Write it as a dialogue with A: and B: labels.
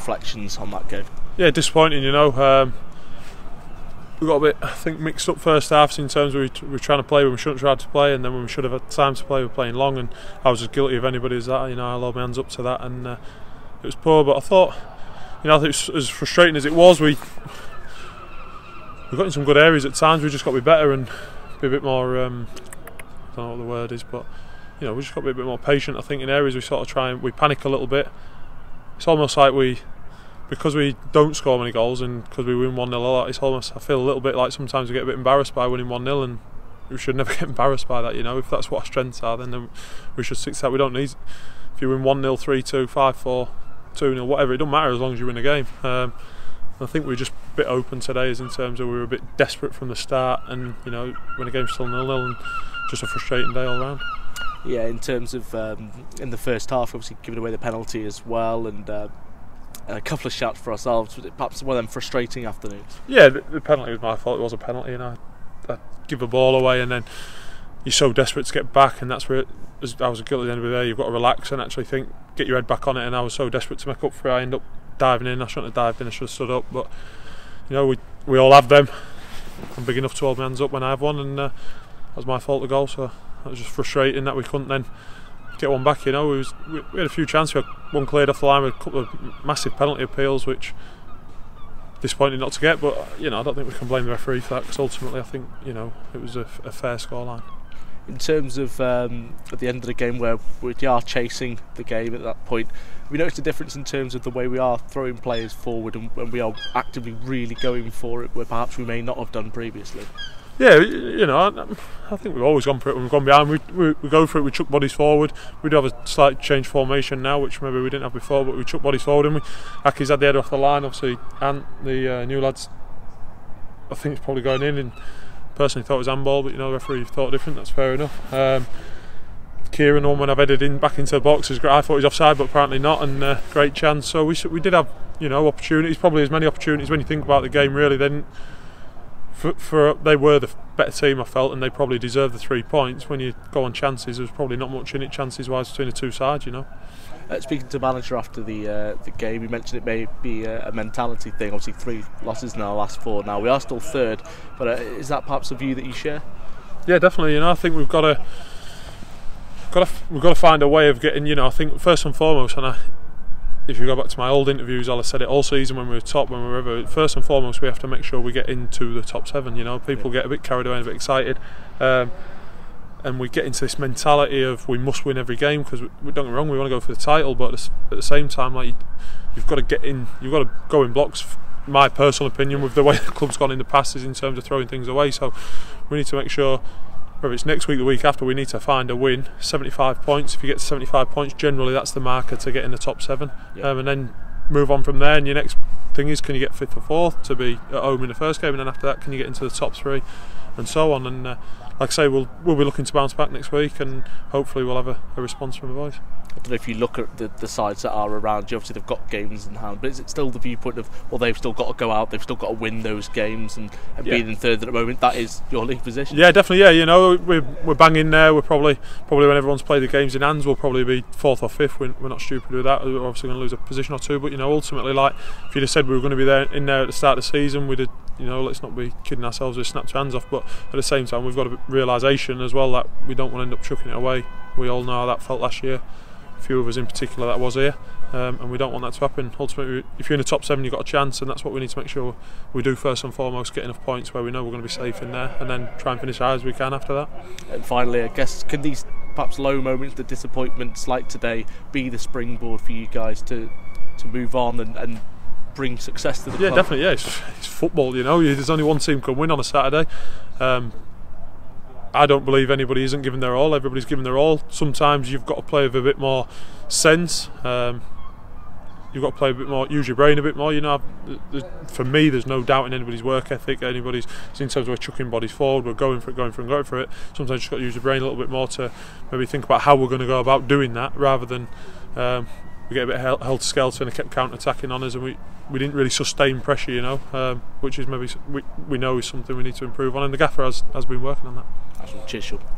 A: reflections on that game?
B: Yeah, disappointing, you know. We got a bit, I think, mixed up first halves in terms of we were trying to play when we shouldn't have tried to play, and then when we should have had time to play, we were playing long, and I was as guilty of anybody as that. You know, I'll hold my hands up to that, and it was poor. But I thought, you know, I think it was as frustrating as it was. We got in some good areas at times. We just got to be better and be a bit more. I don't know what the word is, but you know, we just got to be a bit more patient. I think in areas we sort of we panic a little bit. It's almost like because we don't score many goals and because we win 1-0 a lot, it's almost, I feel a little bit like sometimes we get a bit embarrassed by winning 1-0, and we should never get embarrassed by that. You know, if that's what our strengths are, then we should stick to that. We don't need, if you win 1-0, 3-2, 5-4, 2-0, whatever, it doesn't matter as long as you win a game. I think we were just a bit open today, as in terms of we were a bit desperate from the start, and you know, when the game's still 0-0, and just a frustrating day all round.
A: Yeah, in terms of in the first half, obviously giving away the penalty as well, and a couple of shots for ourselves. Was it perhaps one of them frustrating afternoons?
B: Yeah, the penalty was my fault. It was a penalty, and I give the ball away, and then you're so desperate to get back, and that's where I was guilty at the end of the day. You've got to relax and actually think, get your head back on it, and I was so desperate to make up for it. I end up diving in. I shouldn't have dived in. I should have stood up, but you know, we all have them. I'm big enough to hold my hands up when I have one, and that was my fault, the goal. So that was just frustrating that we couldn't then get one back. You know, we had a few chances. We had one cleared off the line with a couple of massive penalty appeals, which disappointing not to get. But you know, I don't think we can blame the referee for that, because ultimately I think, you know, it was a fair scoreline.
A: In terms of at the end of the game, where we are chasing the game at that point, we noticed a difference in terms of the way we are throwing players forward, and when we are actively really going for it, where perhaps we may not have done previously.
B: Yeah, you know, I think we've always gone for it when we've gone behind. We go for it, we chuck bodies forward. We do have a slight change formation now, which maybe we didn't have before, but we chuck bodies forward, and Aki's had the header off the line, obviously, and the new lads, I think it's probably going in, and personally thought it was handball, but you know, the referee thought different, that's fair enough. Kieran, when I've headed in back into the box, I thought he was offside, but apparently not, and great chance. So we did have, you know, opportunities, probably as many opportunities when you think about the game, really. Then they were the better team, I felt, and they probably deserved the 3 points. When you go on chances, there was probably not much in it chances wise between the two sides, you know.
A: Speaking to the manager after the game, he mentioned it may be a mentality thing. Obviously 3 losses in our last 4 now. We are still third, but is that perhaps a view that you share?
B: Yeah, definitely. You know, I think we've got to find a way of getting, you know, I think first and foremost, and if you go back to my old interviews, I'll have said it all season when we were top, when we were ever, first and foremost we have to make sure we get into the top 7. You know, people get a bit carried away and a bit excited, and we get into this mentality of we must win every game, because don't get me wrong, we want to go for the title, but at the same time, like, you've got to get in, you've got to go in blocks. My personal opinion, with the way the club's gone in the past, is in terms of throwing things away. So we need to make sure, whether it's next week, the week after, we need to find a win. 75 points. If you get to 75 points, generally that's the marker to get in the top 7.
A: Yeah.
B: And then move on from there. And your next thing is, can you get 5th or 4th to be at home in the first game? And then after that, can you get into the top 3, and so on. And like I say, we'll be looking to bounce back next week, and hopefully we'll have a response from the boys.
A: I don't know if you look at the sides that are around you, obviously they've got games in hand, but is it still the viewpoint of, well, they've still got to go out, they've still got to win those games, and being in third at the moment, that is your league position? Yeah,
B: definitely. Yeah, you know, we're banging there. We're probably when everyone's played the games in hands, we'll probably be 4th or 5th. We're not stupid with that. We're obviously going to lose a position or 2, but you know, ultimately, like, if you'd have said we were going to be in there at the start of the season, we'd have, you know, let's not be kidding ourselves, we've snapped our hands off. But at the same time, we've got a realisation as well that we don't want to end up chucking it away. We all know how that felt last year. A few of us in particular that was here, and we don't want that to happen. Ultimately, if you're in the top 7, you've got a chance, and that's what we need to make sure we do first and foremost, get enough points where we know we're going to be safe in there, and then try and finish as high as we can after that.
A: And finally, I guess, can these perhaps low moments, the disappointments like today, be the springboard for you guys to move on and bring success to the club?
B: Yeah, definitely. Yeah, it's football, you know. There's only one team can win on a Saturday. I don't believe anybody isn't giving their all. Everybody's giving their all. Sometimes you've got to play with a bit more sense. You've got to play a bit more, use your brain a bit more. You know, for me, there's no doubt in anybody's work ethic. In terms of we're chucking bodies forward, we're going for it. Sometimes you just got to use your brain a little bit more to maybe think about how we're going to go about doing that, rather than we get a bit helter-skelter and kept counter-attacking on us, and we didn't really sustain pressure, you know, which is maybe we know is something we need to improve on, and the gaffer has been working on that.
A: Cheers, Shaun.